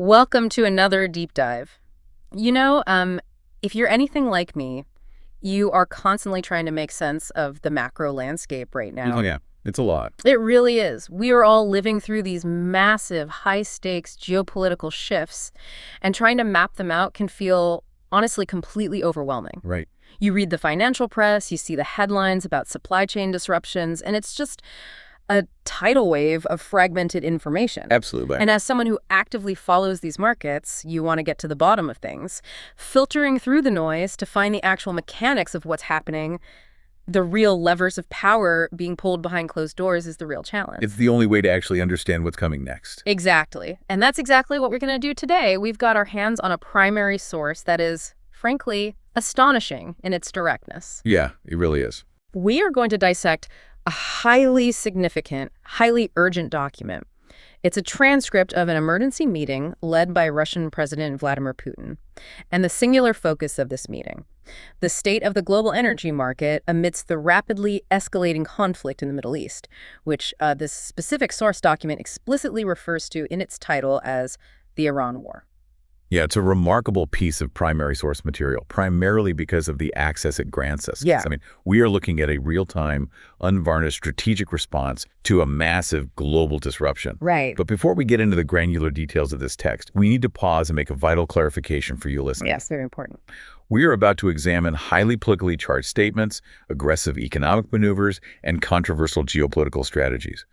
Welcome to another deep dive. If you're anything like me, you are constantly trying to make sense of the macro landscape right Oh, now. yeah. It's a lot. It really is. We are all living through these massive, high-stakes geopolitical shifts, and trying to map them out can feel, honestly, completely overwhelming. Right. You read the financial press, you see the headlines about supply chain disruptions, and it's just a tidal wave of fragmented information. Absolutely. And as someone who actively follows these markets, you want to get to the bottom of things. Filtering through the noise to find the actual mechanics of what's happening, the real levers of power being pulled behind closed doors is the real challenge. It's the only way to actually understand what's coming next. Exactly. And that's exactly what we're going to do today. We've got our hands on a primary source that is, frankly, astonishing in its directness. Yeah, it really is. We are going to dissect a highly significant, highly urgent document. It's a transcript of an emergency meeting led by Russian President Vladimir Putin. And the singular focus of this meeting, the state of the global energy market amidst the rapidly escalating conflict in the Middle East, which this specific source document explicitly refers to in its title as the Iran War. Yeah, it's a remarkable piece of primary source material, primarily because of the access it grants us. Yeah. I mean, we are looking at a real-time, unvarnished strategic response to a massive global disruption. Right. But before we get into the granular details of this text, we need to pause and make a vital clarification for you listening. Yes, very important. We are about to examine highly politically charged statements, aggressive economic maneuvers, and controversial geopolitical strategies.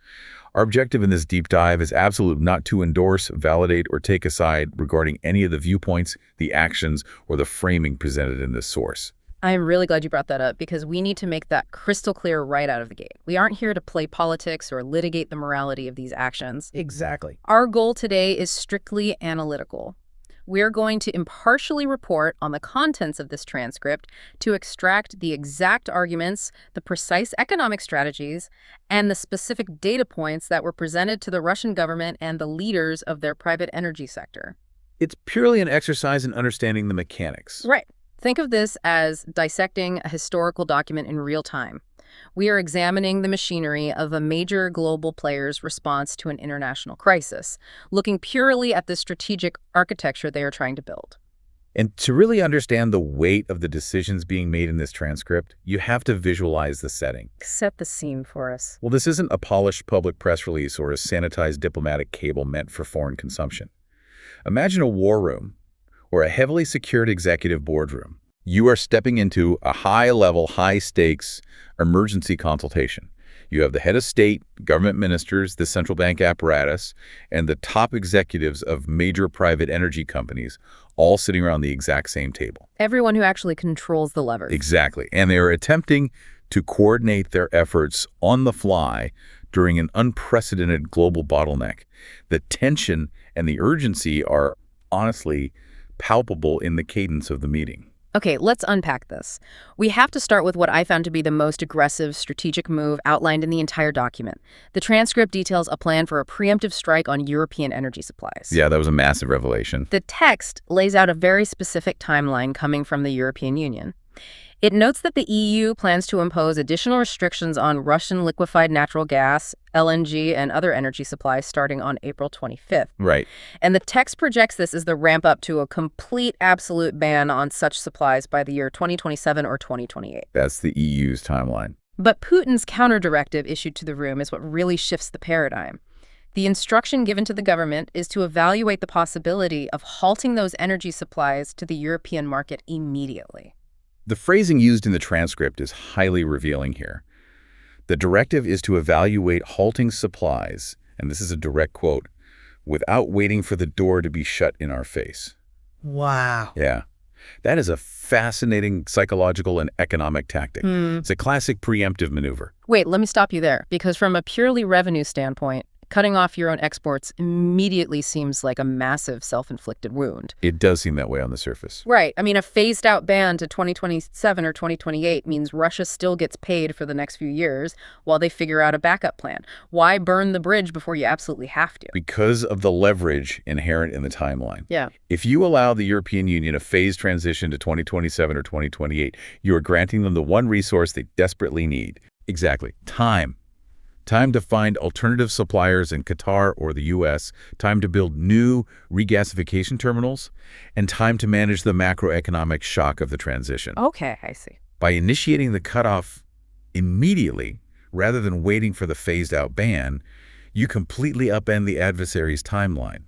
Our objective in this deep dive is absolutely not to endorse, validate, or take a side regarding any of the viewpoints, the actions, or the framing presented in this source. I'm really glad you brought that up because we need to make that crystal clear right out of the gate. We aren't here to play politics or litigate the morality of these actions. Exactly. Our goal today is strictly analytical. We're going to impartially report on the contents of this transcript to extract the exact arguments, the precise economic strategies, and the specific data points that were presented to the Russian government and the leaders of their private energy sector. It's purely an exercise in understanding the mechanics. Right. Think of this as dissecting a historical document in real time. We are examining the machinery of a major global player's response to an international crisis, looking purely at the strategic architecture they are trying to build. And to really understand the weight of the decisions being made in this transcript, you have to visualize the setting. Set the scene for us. Well, this isn't a polished public press release or a sanitized diplomatic cable meant for foreign consumption. Imagine a war room or a heavily secured executive boardroom. You are stepping into a high-level, high-stakes emergency consultation. You have the head of state, government ministers, the central bank apparatus, and the top executives of major private energy companies all sitting around the exact same table. Everyone who actually controls the levers. Exactly. And they are attempting to coordinate their efforts on the fly during an unprecedented global bottleneck. The tension and the urgency are honestly palpable in the cadence of the meeting. Okay, let's unpack this. We have to start with what I found to be the most aggressive strategic move outlined in the entire document. The transcript details a plan for a preemptive strike on European energy supplies. Yeah, that was a massive revelation. The text lays out a very specific timeline coming from the European Union. It notes that the EU plans to impose additional restrictions on Russian liquefied natural gas, LNG, and other energy supplies starting on April 25th. Right. And the text projects this as the ramp up to a complete absolute ban on such supplies by the year 2027 or 2028. That's the EU's timeline. But Putin's counter-directive issued to the room is what really shifts the paradigm. The instruction given to the government is to evaluate the possibility of halting those energy supplies to the European market immediately. The phrasing used in the transcript is highly revealing here. The directive is to evaluate halting supplies, and this is a direct quote, without waiting for the door to be shut in our face. Wow. Yeah. That is a fascinating psychological and economic tactic. It's a classic preemptive maneuver. Wait, let me stop you there, because from a purely revenue standpoint, cutting off your own exports immediately seems like a massive self-inflicted wound. It does seem that way on the surface. Right. I mean, a phased-out ban to 2027 or 2028 means Russia still gets paid for the next few years while they figure out a backup plan. Why burn the bridge before you absolutely have to? Because of the leverage inherent in the timeline. Yeah. If you allow the European Union a phased transition to 2027 or 2028, you are granting them the one resource they desperately need. Exactly. Time. time to find alternative suppliers in Qatar or the U.S., time to build new regasification terminals, and time to manage the macroeconomic shock of the transition. Okay, I see. By initiating the cutoff immediately, rather than waiting for the phased-out ban, you completely upend the adversary's timeline.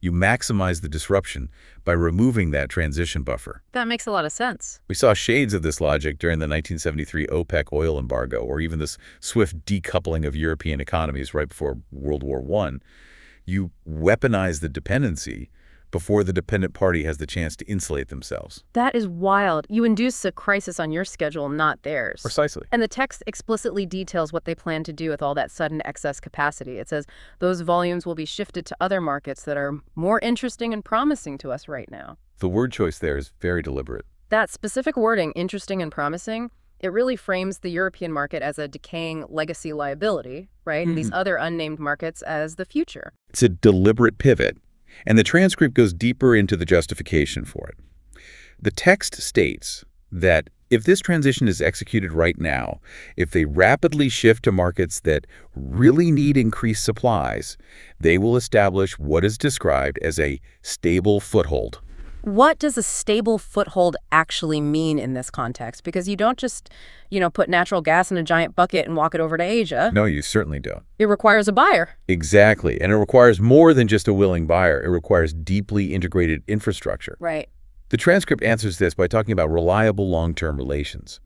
You maximize the disruption by removing that transition buffer. That makes a lot of sense. We saw shades of this logic during the 1973 OPEC oil embargo, or even this swift decoupling of European economies right before World War I. You weaponize the dependency before the dependent party has the chance to insulate themselves. That is wild. You induce a crisis on your schedule, not theirs. Precisely. And the text explicitly details what they plan to do with all that sudden excess capacity. It says those volumes will be shifted to other markets that are more interesting and promising to us right now. The word choice there is very deliberate. That specific wording, interesting and promising, it really frames the European market as a decaying legacy liability, right? And these other unnamed markets as the future. It's a deliberate pivot. And the transcript goes deeper into the justification for it. The text states that if this transition is executed right now, if they rapidly shift to markets that really need increased supplies, they will establish what is described as a stable foothold. What does a stable foothold actually mean in this context? Because you don't just, put natural gas in a giant bucket and walk it over to Asia. No, you certainly don't. It requires a buyer. Exactly. And it requires more than just a willing buyer. It requires deeply integrated infrastructure. Right. The transcript answers this by talking about reliable long-term relations.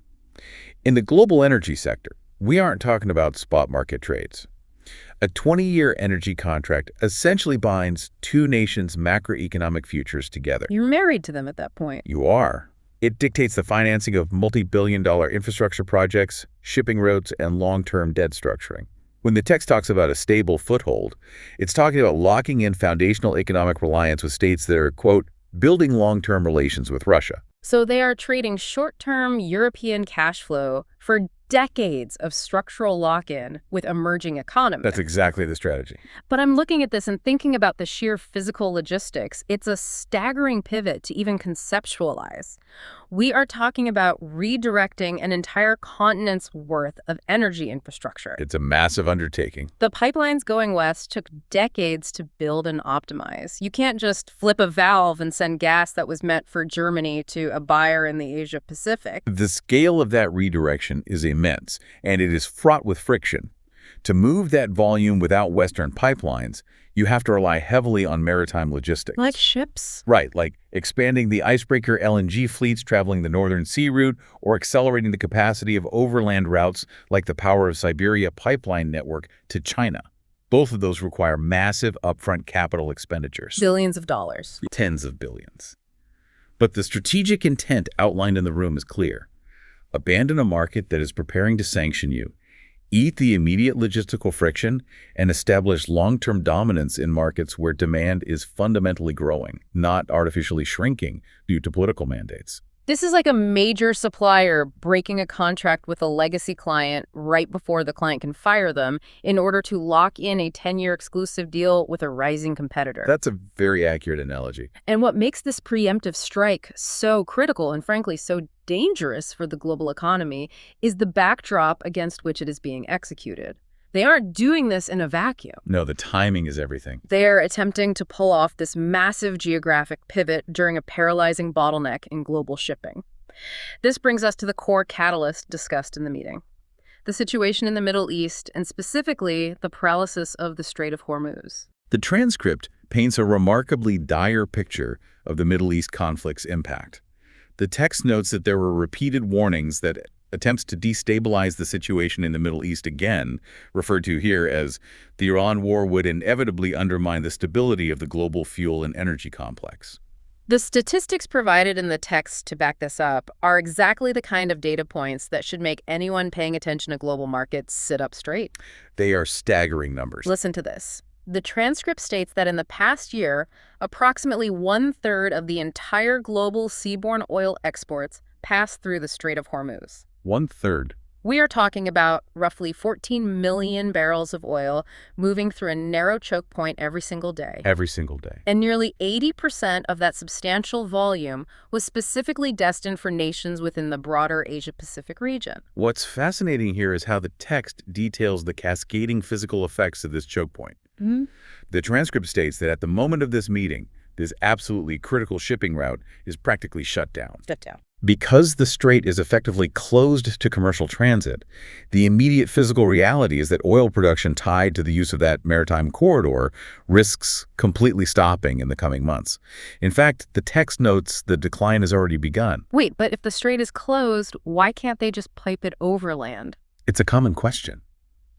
In the global energy sector, we aren't talking about spot market trades. A 20-year energy contract essentially binds two nations' macroeconomic futures together. You're married to them at that point. You are. It dictates the financing of multi-billion-dollar infrastructure projects, shipping routes, and long-term debt structuring. When the text talks about a stable foothold, it's talking about locking in foundational economic reliance with states that are, quote, building long-term relations with Russia. So they are trading short-term European cash flow for decades of structural lock-in with emerging economies. That's exactly the strategy. But I'm looking at this and thinking about the sheer physical logistics. It's a staggering pivot to even conceptualize. We are talking about redirecting an entire continent's worth of energy infrastructure. It's a massive undertaking. The pipelines going west took decades to build and optimize. You can't just flip a valve and send gas that was meant for Germany to a buyer in the Asia Pacific. The scale of that redirection is immense, and it is fraught with friction. To move that volume without Western pipelines, you have to rely heavily on maritime logistics. Like ships? Right, like expanding the icebreaker LNG fleets traveling the Northern Sea route or accelerating the capacity of overland routes like the Power of Siberia pipeline network to China. Both of those require massive upfront capital expenditures. Billions of dollars. Tens of billions. But the strategic intent outlined in the room is clear. Abandon a market that is preparing to sanction you. Eat the immediate logistical friction and establish long-term dominance in markets where demand is fundamentally growing, not artificially shrinking due to political mandates. This is like a major supplier breaking a contract with a legacy client right before the client can fire them in order to lock in a 10-year exclusive deal with a rising competitor. That's a very accurate analogy. And what makes this preemptive strike so critical and frankly so dangerous for the global economy is the backdrop against which it is being executed. They aren't doing this in a vacuum. No, the timing is everything. They're attempting to pull off this massive geographic pivot during a paralyzing bottleneck in global shipping. This brings us to the core catalyst discussed in the meeting: the situation in the Middle East, and specifically the paralysis of the Strait of Hormuz. The transcript paints a remarkably dire picture of the Middle East conflict's impact. The text notes that there were repeated warnings that attempts to destabilize the situation in the Middle East again, referred to here as the Iran war, would inevitably undermine the stability of the global fuel and energy complex. The statistics provided in the text to back this up are exactly the kind of data points that should make anyone paying attention to global markets sit up straight. They are staggering numbers. Listen to this. The transcript states that in the past year, approximately 1/3 of the entire global seaborne oil exports passed through the Strait of Hormuz. 1/3. We are talking about roughly 14 million barrels of oil moving through a narrow choke point every single day. Every single day. And nearly 80% of that substantial volume was specifically destined for nations within the broader Asia-Pacific region. What's fascinating here is how the text details the cascading physical effects of this choke point. The transcript states that at the moment of this meeting, this absolutely critical shipping route is practically shut down. Because the strait is effectively closed to commercial transit, the immediate physical reality is that oil production tied to the use of that maritime corridor risks completely stopping in the coming months. In fact, the text notes the decline has already begun. Wait, but if the strait is closed, why can't they just pipe it overland? It's a common question.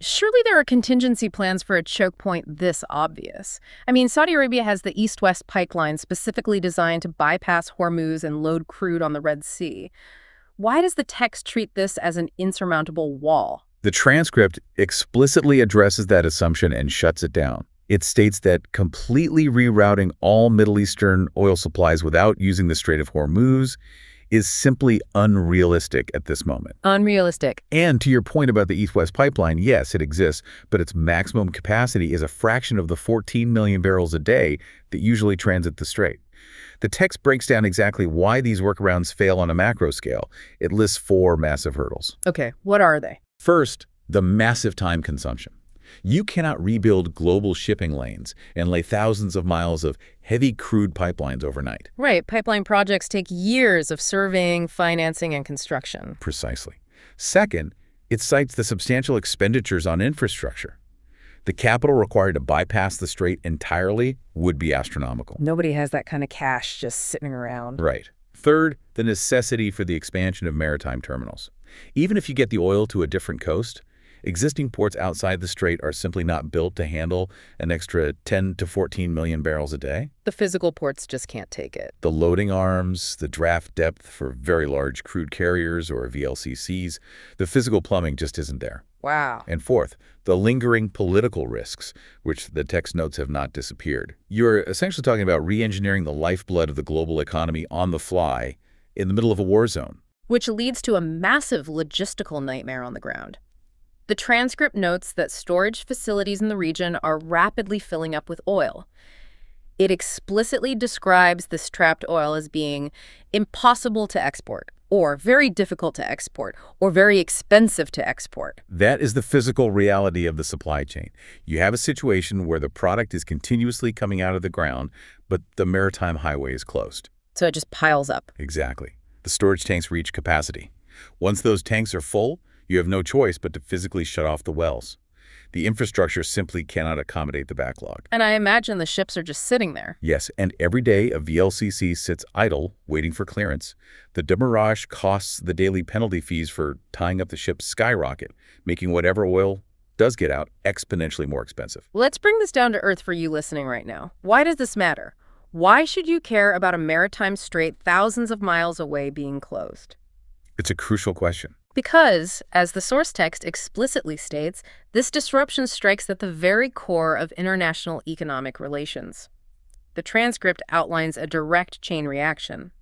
Surely there are contingency plans for a choke point this obvious. I mean, Saudi Arabia has the East-West pipeline specifically designed to bypass Hormuz and load crude on the Red Sea. Why does the text treat this as an insurmountable wall? The transcript explicitly addresses that assumption and shuts it down. It states that completely rerouting all Middle Eastern oil supplies without using the Strait of Hormuz is simply unrealistic at this moment. Unrealistic. And to your point about the East-West pipeline, yes, it exists, but its maximum capacity is a fraction of the 14 million barrels a day that usually transit the strait. The text breaks down exactly why these workarounds fail on a macro scale. It lists 4 massive hurdles. Okay, what are they? First, the massive time consumption. You cannot rebuild global shipping lanes and lay thousands of miles of heavy crude pipelines overnight. Right. Pipeline projects take years of surveying, financing, and construction. Precisely. Second, it cites the substantial expenditures on infrastructure. The capital required to bypass the strait entirely would be astronomical. Nobody has that kind of cash just sitting around. Right. Third, the necessity for the expansion of maritime terminals. Even if you get the oil to a different coast, existing ports outside the strait are simply not built to handle an extra 10 to 14 million barrels a day. The physical ports just can't take it. The loading arms, the draft depth for very large crude carriers or VLCCs, the physical plumbing just isn't there. Wow. And fourth, the lingering political risks, which the text notes have not disappeared. You're essentially talking about re-engineering the lifeblood of the global economy on the fly in the middle of a war zone. Which leads to a massive logistical nightmare on the ground. The transcript notes that storage facilities in the region are rapidly filling up with oil. It explicitly describes this trapped oil as being impossible to export, or very difficult to export, or very expensive to export. That is the physical reality of the supply chain. You have a situation where the product is continuously coming out of the ground, but the maritime highway is closed. So it just piles up. Exactly. The storage tanks reach capacity. Once those tanks are full, you have no choice but to physically shut off the wells. The infrastructure simply cannot accommodate the backlog. And I imagine the ships are just sitting there. Yes, and every day a VLCC sits idle, waiting for clearance. The demurrage costs, the daily penalty fees for tying up the ships skyrocket, making whatever oil does get out exponentially more expensive. Let's bring this down to earth for you listening right now. Why does this matter? Why should you care about a maritime strait thousands of miles away being closed? It's a crucial question. Because, as the source text explicitly states, this disruption strikes at the very core of international economic relations. The transcript outlines a direct chain reaction.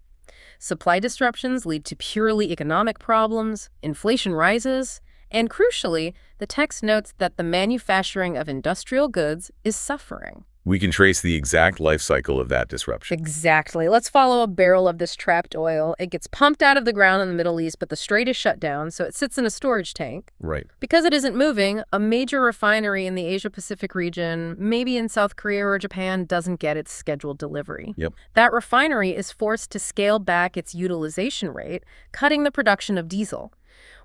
Supply disruptions lead to purely economic problems, inflation rises, and crucially, the text notes that the manufacturing of industrial goods is suffering. We can trace the exact life cycle of that disruption. Exactly. Let's follow a barrel of this trapped oil. It gets pumped out of the ground in the Middle East, but the strait is shut down, so it sits in a storage tank. Right. Because it isn't moving, a major refinery in the Asia-Pacific region, maybe in South Korea or Japan, doesn't get its scheduled delivery. Yep. That refinery is forced to scale back its utilization rate, cutting the production of diesel.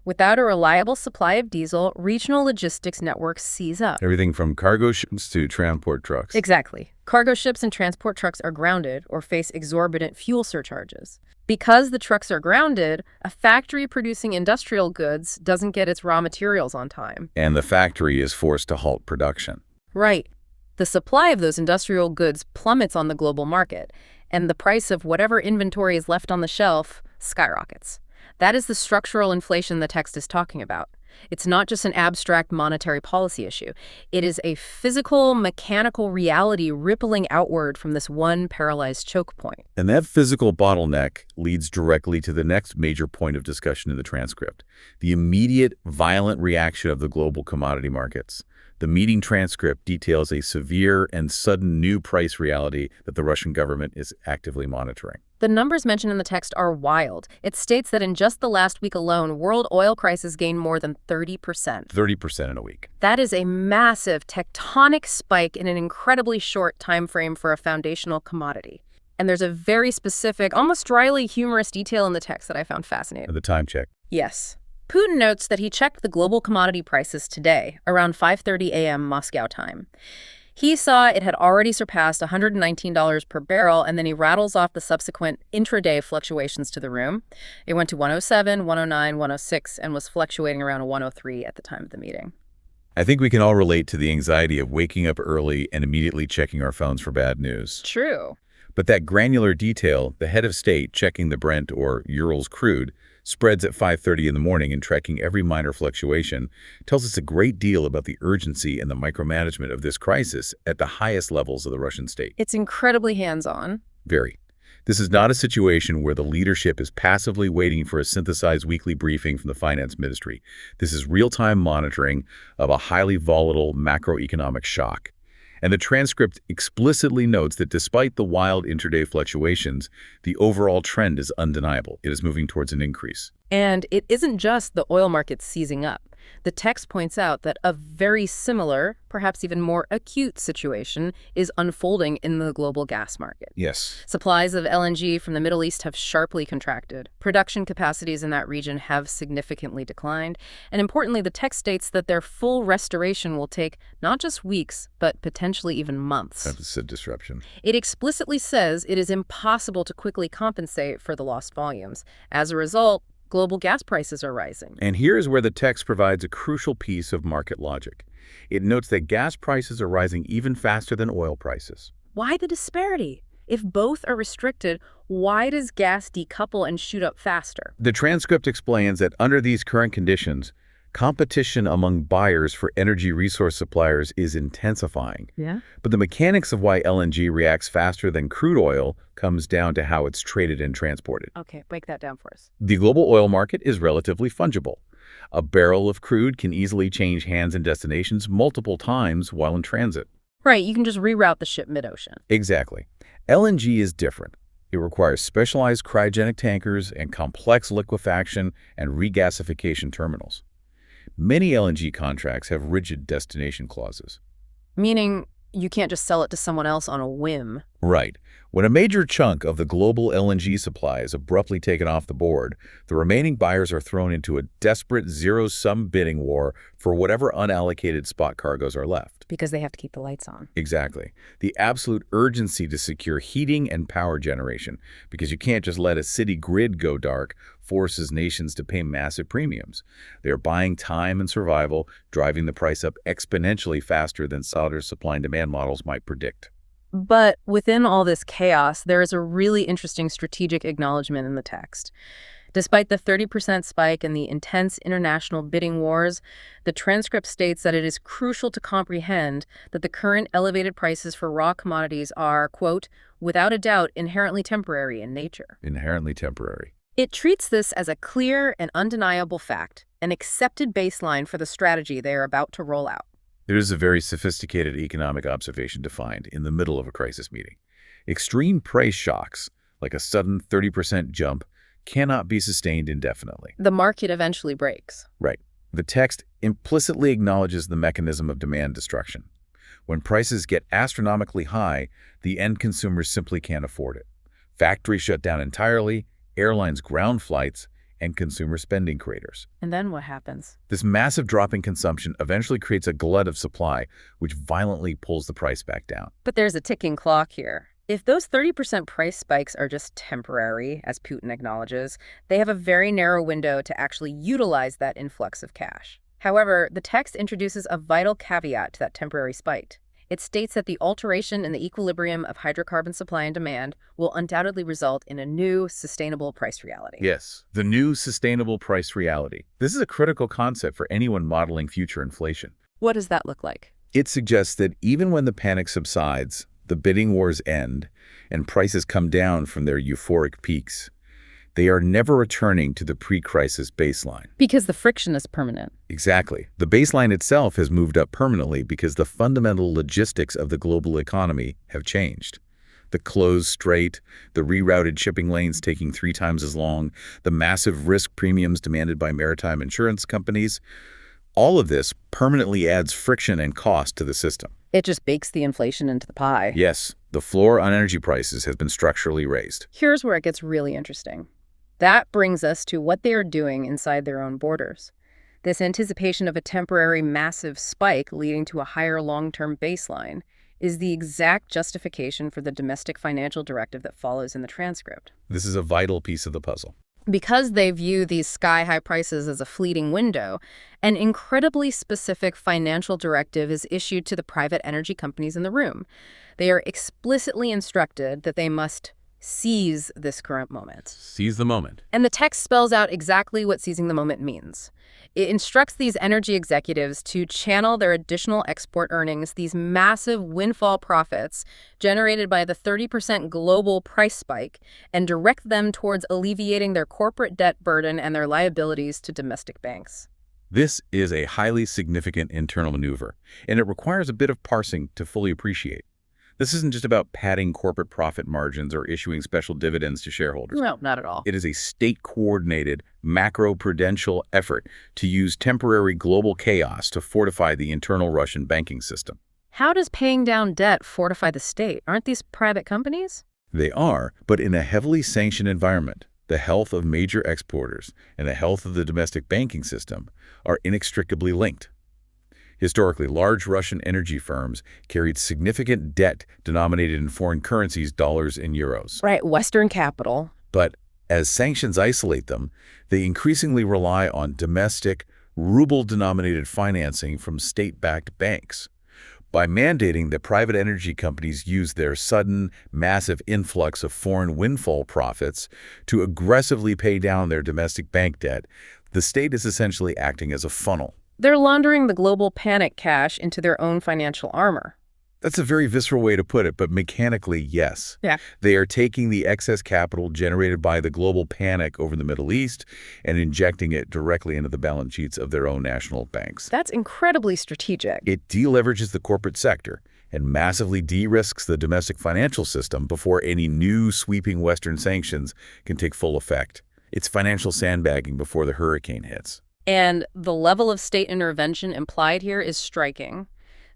Without a reliable supply of diesel, regional logistics networks seize up. Everything from cargo ships to transport trucks. Exactly. Cargo ships and transport trucks are grounded or face exorbitant fuel surcharges. Because the trucks are grounded, a factory producing industrial goods doesn't get its raw materials on time. And the factory is forced to halt production. Right. The supply of those industrial goods plummets on the global market, and the price of whatever inventory is left on the shelf skyrockets. That is the structural inflation the text is talking about. It's not just an abstract monetary policy issue. It is a physical, mechanical reality rippling outward from this one paralyzed choke point. And that physical bottleneck leads directly to the next major point of discussion in the transcript, the immediate, violent reaction of the global commodity markets. The meeting transcript details a severe and sudden new price reality that the Russian government is actively monitoring. The numbers mentioned in the text are wild. It states that in just the last week alone, world oil prices gained more than 30%. 30% in a week. That is a massive tectonic spike in an incredibly short time frame for a foundational commodity. And there's a very specific, almost dryly humorous detail in the text that I found fascinating. The time check. Yes. Putin notes that he checked the global commodity prices today, around 5:30 a.m. Moscow time. He saw it had already surpassed $119 per barrel, and then he rattles off the subsequent intraday fluctuations to the room. It went to 107, 109, 106, and was fluctuating around 103 at the time of the meeting. I think we can all relate to the anxiety of waking up early and immediately checking our phones for bad news. True. But that granular detail, the head of state checking the Brent or Urals crude, spreads at 5:30 in the morning and tracking every minor fluctuation, tells us a great deal about the urgency and the micromanagement of this crisis at the highest levels of the Russian state. It's incredibly hands-on. Very. This is not a situation where the leadership is passively waiting for a synthesized weekly briefing from the finance ministry. This is real-time monitoring of a highly volatile macroeconomic shock. And the transcript explicitly notes that despite the wild intraday fluctuations, the overall trend is undeniable. It is moving towards an increase. And it isn't just the oil market seizing up. The text points out that a very similar, perhaps even more acute situation is unfolding in the global gas market. Yes. Supplies of LNG from the Middle East have sharply contracted. Production capacities in that region have significantly declined. And importantly, the text states that their full restoration will take not just weeks, but potentially even months. That's a disruption. It explicitly says it is impossible to quickly compensate for the lost volumes. As a result, global gas prices are rising. And here is where the text provides a crucial piece of market logic. It notes that gas prices are rising even faster than oil prices. Why the disparity? If both are restricted, why does gas decouple and shoot up faster? The transcript explains that under these current conditions, competition among buyers for energy resource suppliers is intensifying. Yeah. But the mechanics of why LNG reacts faster than crude oil comes down to how it's traded and transported. Okay, break that down for us. The global oil market is relatively fungible. A barrel of crude can easily change hands and destinations multiple times while in transit. Right, you can just reroute the ship mid-ocean. Exactly. LNG is different. It requires specialized cryogenic tankers and complex liquefaction and regasification terminals. Many LNG contracts have rigid destination clauses. Meaning you can't just sell it to someone else on a whim. Right. When a major chunk of the global LNG supply is abruptly taken off the board, the remaining buyers are thrown into a desperate zero-sum bidding war for whatever unallocated spot cargoes are left. Because they have to keep the lights on. Exactly. The absolute urgency to secure heating and power generation, because you can't just let a city grid go dark, forces nations to pay massive premiums. They are buying time and survival, driving the price up exponentially faster than solid supply and demand models might predict. But within all this chaos, there is a really interesting strategic acknowledgement in the text. Despite the 30% spike and the intense international bidding wars, the transcript states that it is crucial to comprehend that the current elevated prices for raw commodities are, quote, without a doubt, inherently temporary in nature. Inherently temporary. It treats this as a clear and undeniable fact, an accepted baseline for the strategy they are about to roll out. There is a very sophisticated economic observation to find in the middle of a crisis meeting. Extreme price shocks, like a sudden 30% jump, cannot be sustained indefinitely. The market eventually breaks. Right. The text implicitly acknowledges the mechanism of demand destruction. When prices get astronomically high, the end consumers simply can't afford it. Factories shut down entirely, airlines ground flights, and consumer spending craters. And then what happens? This massive drop in consumption eventually creates a glut of supply, which violently pulls the price back down. But there's a ticking clock here. If those 30% price spikes are just temporary, as Putin acknowledges, they have a very narrow window to actually utilize that influx of cash. However, the text introduces a vital caveat to that temporary spike. It states that the alteration in the equilibrium of hydrocarbon supply and demand will undoubtedly result in a new, sustainable price reality. Yes, the new sustainable price reality. This is a critical concept for anyone modeling future inflation. What does that look like? It suggests that even when the panic subsides, the bidding wars end, and prices come down from their euphoric peaks, they are never returning to the pre-crisis baseline. Because the friction is permanent. Exactly. The baseline itself has moved up permanently because the fundamental logistics of the global economy have changed. The closed strait, the rerouted shipping lanes taking 3 times as long, the massive risk premiums demanded by maritime insurance companies, all of this permanently adds friction and cost to the system. It just bakes the inflation into the pie. Yes, the floor on energy prices has been structurally raised. Here's where it gets really interesting. That brings us to what they are doing inside their own borders. This anticipation of a temporary massive spike leading to a higher long-term baseline is the exact justification for the domestic financial directive that follows in the transcript. This is a vital piece of the puzzle. Because they view these sky-high prices as a fleeting window, an incredibly specific financial directive is issued to the private energy companies in the room. They are explicitly instructed that they must seize this current moment. Seize the moment. And the text spells out exactly what seizing the moment means. It instructs these energy executives to channel their additional export earnings, these massive windfall profits generated by the 30% global price spike, and direct them towards alleviating their corporate debt burden and their liabilities to domestic banks. This is a highly significant internal maneuver, and it requires a bit of parsing to fully appreciate. This isn't just about padding corporate profit margins or issuing special dividends to shareholders. No, not at all. It is a state-coordinated, macro-prudential effort to use temporary global chaos to fortify the internal Russian banking system. How does paying down debt fortify the state? Aren't these private companies? They are, but in a heavily sanctioned environment, the health of major exporters and the health of the domestic banking system are inextricably linked. Historically, large Russian energy firms carried significant debt denominated in foreign currencies, dollars and euros. Right, Western capital. But as sanctions isolate them, they increasingly rely on domestic, ruble-denominated financing from state-backed banks. By mandating that private energy companies use their sudden, massive influx of foreign windfall profits to aggressively pay down their domestic bank debt, the state is essentially acting as a funnel. They're laundering the global panic cash into their own financial armor. That's a very visceral way to put it, but mechanically, yes. Yeah. They are taking the excess capital generated by the global panic over the Middle East and injecting it directly into the balance sheets of their own national banks. That's incredibly strategic. It deleverages the corporate sector and massively de-risks the domestic financial system before any new sweeping Western sanctions can take full effect. It's financial sandbagging before the hurricane hits. And the level of state intervention implied here is striking.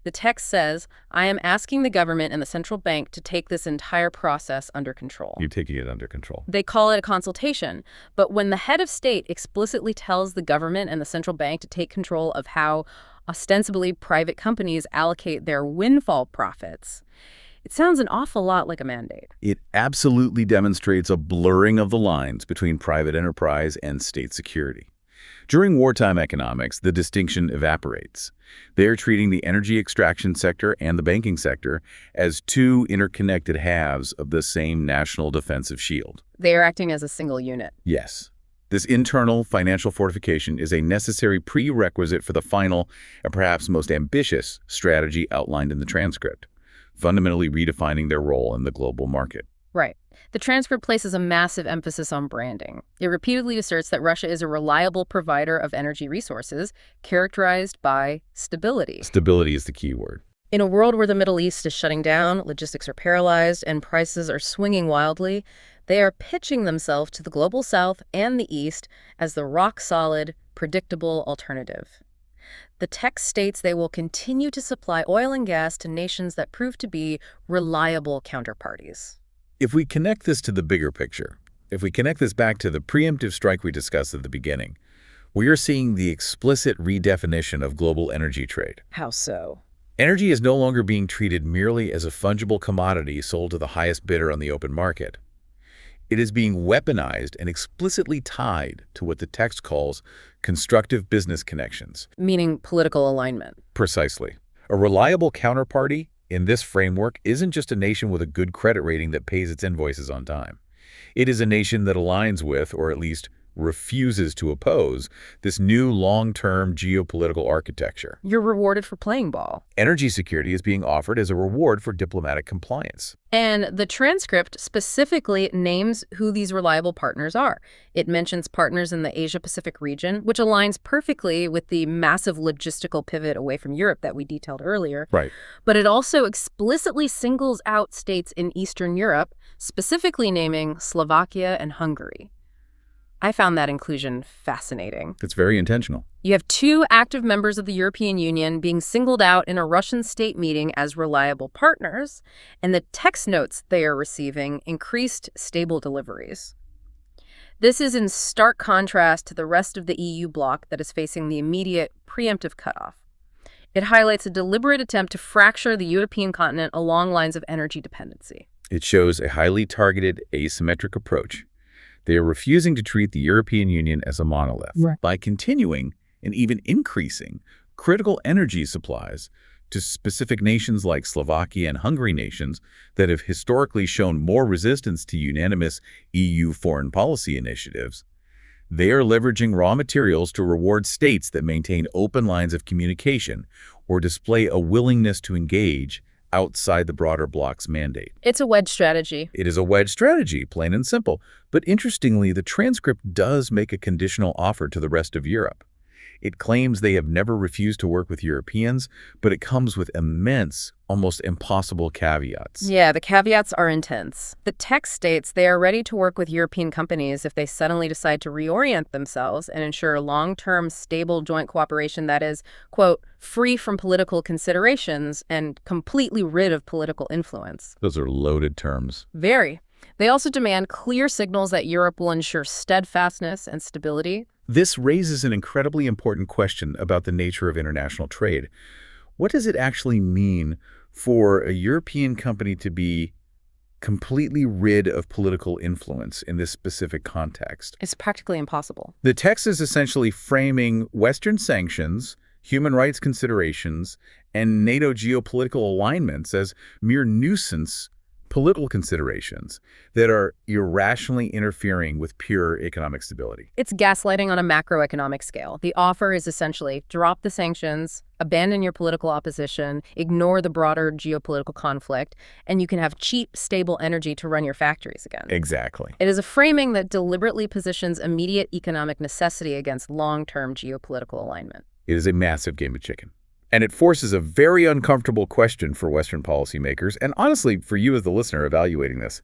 The text says, I am asking the government and the central bank to take this entire process under control. You're taking it under control. They call it a consultation, but when the head of state explicitly tells the government and the central bank to take control of how ostensibly private companies allocate their windfall profits, it sounds an awful lot like a mandate. It absolutely demonstrates a blurring of the lines between private enterprise and state security. During wartime economics, the distinction evaporates. They are treating the energy extraction sector and the banking sector as two interconnected halves of the same national defensive shield. They are acting as a single unit. Yes. This internal financial fortification is a necessary prerequisite for the final and perhaps most ambitious strategy outlined in the transcript, fundamentally redefining their role in the global market. Right. The transcript places a massive emphasis on branding. It repeatedly asserts that Russia is a reliable provider of energy resources characterized by stability. Stability is the key word. In a world where the Middle East is shutting down, logistics are paralyzed, and prices are swinging wildly, they are pitching themselves to the global south and the east as the rock-solid, predictable alternative. The text states they will continue to supply oil and gas to nations that prove to be reliable counterparties. If we connect this to the bigger picture, if we connect this back to the preemptive strike we discussed at the beginning, we are seeing the explicit redefinition of global energy trade. How so? Energy is no longer being treated merely as a fungible commodity sold to the highest bidder on the open market. It is being weaponized and explicitly tied to what the text calls constructive business connections. Meaning political alignment. Precisely. A reliable counterparty in this framework isn't just a nation with a good credit rating that pays its invoices on time. It is a nation that aligns with, or at least refuses to oppose, this new long-term geopolitical architecture. You're rewarded for playing ball. Energy security is being offered as a reward for diplomatic compliance. And the transcript specifically names who these reliable partners are. It mentions partners in the Asia-Pacific region, which aligns perfectly with the massive logistical pivot away from Europe that we detailed earlier. Right. But it also explicitly singles out states in Eastern Europe, specifically naming Slovakia and Hungary. I found that inclusion fascinating. It's very intentional. You have two active members of the European Union being singled out in a Russian state meeting as reliable partners, and the text notes they are receiving increased stable deliveries. This is in stark contrast to the rest of the EU bloc that is facing the immediate preemptive cutoff. It highlights a deliberate attempt to fracture the European continent along lines of energy dependency. It shows a highly targeted, asymmetric approach. They are refusing to treat the European Union as a monolith by continuing and even increasing critical energy supplies to specific nations like Slovakia and Hungary, nations that have historically shown more resistance to unanimous EU foreign policy initiatives. They are leveraging raw materials to reward states that maintain open lines of communication or display a willingness to engage outside the broader bloc's mandate. It's a wedge strategy. It is a wedge strategy, plain and simple. But interestingly, the transcript does make a conditional offer to the rest of Europe. It claims they have never refused to work with Europeans, but it comes with immense, almost impossible caveats. Yeah, the caveats are intense. The text states they are ready to work with European companies if they suddenly decide to reorient themselves and ensure long-term, stable joint cooperation that is, quote, free from political considerations and completely rid of political influence. Those are loaded terms. Very. They also demand clear signals that Europe will ensure steadfastness and stability. This raises an incredibly important question about the nature of international trade. What does it actually mean for a European company to be completely rid of political influence in this specific context? It's practically impossible. The text is essentially framing Western sanctions, human rights considerations, and NATO geopolitical alignments as mere nuisance political considerations that are irrationally interfering with pure economic stability. It's gaslighting on a macroeconomic scale. The offer is essentially drop the sanctions, abandon your political opposition, ignore the broader geopolitical conflict, and you can have cheap, stable energy to run your factories again. Exactly. It is a framing that deliberately positions immediate economic necessity against long-term geopolitical alignment. It is a massive game of chicken. And it forces a very uncomfortable question for Western policymakers, and honestly, for you as the listener evaluating this.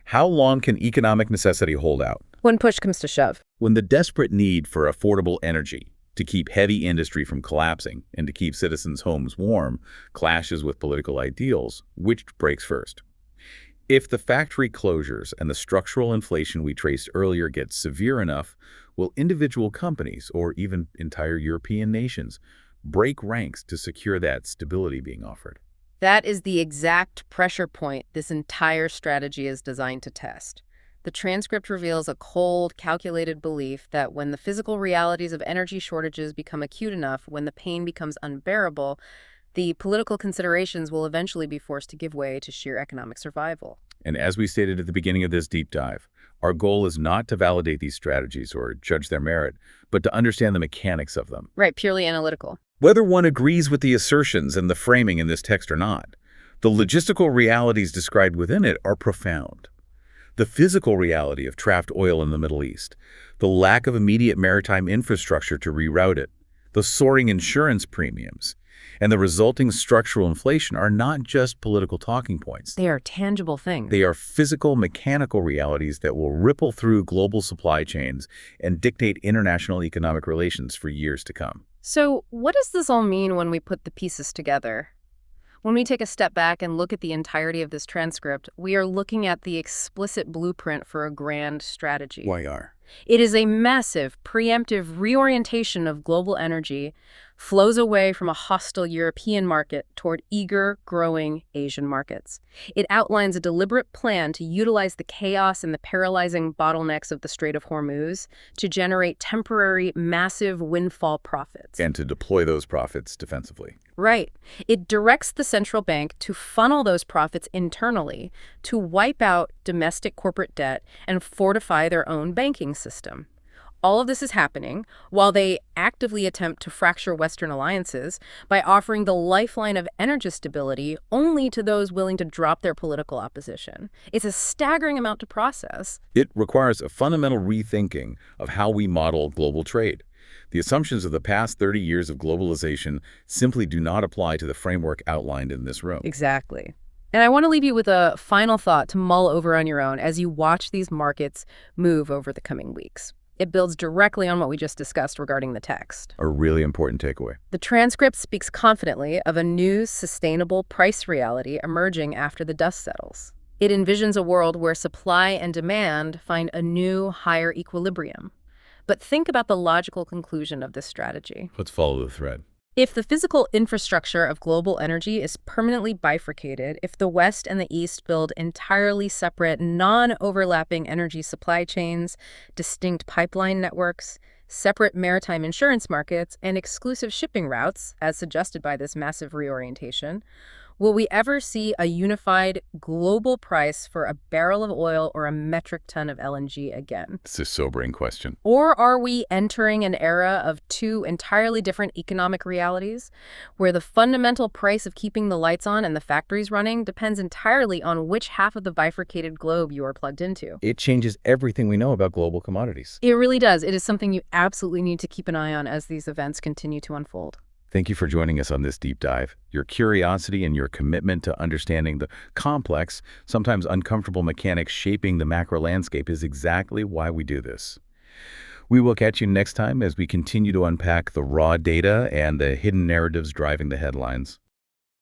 How long can economic necessity hold out? When push comes to shove. When the desperate need for affordable energy to keep heavy industry from collapsing and to keep citizens' homes warm clashes with political ideals, which breaks first? If the factory closures and the structural inflation we traced earlier get severe enough, will individual companies, or even entire European nations, break ranks to secure that stability being offered? That is the exact pressure point this entire strategy is designed to test. The transcript reveals a cold, calculated belief that when the physical realities of energy shortages become acute enough, when the pain becomes unbearable, the political considerations will eventually be forced to give way to sheer economic survival. And as we stated at the beginning of this deep dive, our goal is not to validate these strategies or judge their merit, but to understand the mechanics of them. Right, purely analytical. Whether one agrees with the assertions and the framing in this text or not, the logistical realities described within it are profound. The physical reality of trapped oil in the Middle East, the lack of immediate maritime infrastructure to reroute it, the soaring insurance premiums, and the resulting structural inflation are not just political talking points. They are tangible things. They are physical, mechanical realities that will ripple through global supply chains and dictate international economic relations for years to come. So what does this all mean when we put the pieces together? When we take a step back and look at the entirety of this transcript, we are looking at the explicit blueprint for a grand strategy. YR. It is a massive, preemptive reorientation of global energy, flows away from a hostile European market toward eager, growing Asian markets. It outlines a deliberate plan to utilize the chaos and the paralyzing bottlenecks of the Strait of Hormuz to generate temporary, massive windfall profits. And to deploy those profits defensively. Right. It directs the central bank to funnel those profits internally, to wipe out domestic corporate debt and fortify their own banking system. All of this is happening while they actively attempt to fracture Western alliances by offering the lifeline of energy stability only to those willing to drop their political opposition. It's a staggering amount to process. It requires a fundamental rethinking of how we model global trade. The assumptions of the past 30 years of globalization simply do not apply to the framework outlined in this room. Exactly. And I want to leave you with a final thought to mull over on your own as you watch these markets move over the coming weeks. It builds directly on what we just discussed regarding the text. A really important takeaway. The transcript speaks confidently of a new, sustainable price reality emerging after the dust settles. It envisions a world where supply and demand find a new, higher equilibrium. But think about the logical conclusion of this strategy. Let's follow the thread. If the physical infrastructure of global energy is permanently bifurcated, if the West and the East build entirely separate, non-overlapping energy supply chains, distinct pipeline networks, separate maritime insurance markets, and exclusive shipping routes, as suggested by this massive reorientation, will we ever see a unified global price for a barrel of oil or a metric ton of LNG again? It's a sobering question. Or are we entering an era of two entirely different economic realities, where the fundamental price of keeping the lights on and the factories running depends entirely on which half of the bifurcated globe you are plugged into? It changes everything we know about global commodities. It really does. It is something you absolutely need to keep an eye on as these events continue to unfold. Thank you for joining us on this deep dive. Your curiosity and your commitment to understanding the complex, sometimes uncomfortable mechanics shaping the macro landscape is exactly why we do this. We will catch you next time as we continue to unpack the raw data and the hidden narratives driving the headlines.